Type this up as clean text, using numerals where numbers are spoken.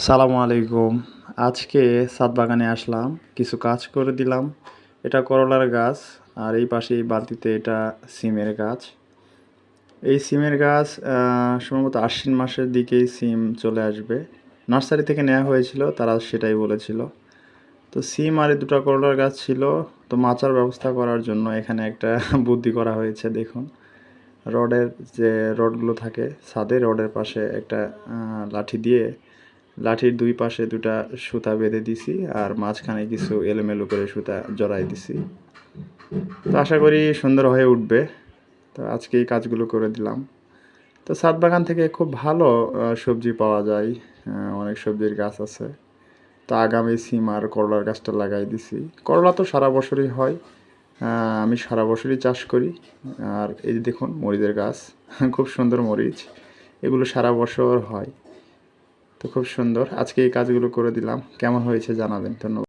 সালামু আলাইকুম। আজকে ছাদ বাগানে আসলাম, কিছু কাজ করে দিলাম। এটা করলার গাছ, আর এই পাশে এই বালতিতে এটা সিমের গাছ। এই সিমের গাছ সম্ভবত আশ্বিন মাসের দিকেই সিম চলে আসবে। নার্সারি থেকে নেওয়া হয়েছিল, তারা সেটাই বলেছিল। তো সিম আর এই দুটো করলার গাছ ছিল, তো মাচার ব্যবস্থা করার জন্য এখানে একটা বুদ্ধি করা হয়েছে। দেখুন, রডের যে রডগুলো থাকে ছাদে, রডের পাশে একটা লাঠি দিয়ে, লাঠির দুই পাশে দুটা সুতা বেঁধে দিছি, আর মাঝখানে কিছু এলোমেলো করে সুতা জড়াই দিছি। তো আশা করি সুন্দর হয়ে উঠবে। তো আজকে এই কাজগুলো করে দিলাম। তো ছাদ বাগান থেকে খুব ভালো সবজি পাওয়া যায়, অনেক সবজির গাছ আছে। তো আগামী সিম আর করলার গাছটা লাগাই দিছি। করলা তো সারা বছরই হয়, আমি সারা বছরই চাষ করি। আর এই যে দেখুন মরিচের গাছ, খুব সুন্দর মরিচ, এগুলো সারা বছর হয়। তো খুব সুন্দর, আজকে এই কাজগুলো করে দিলাম। কেমন হয়েছে জানাবেন, ধন্যবাদ।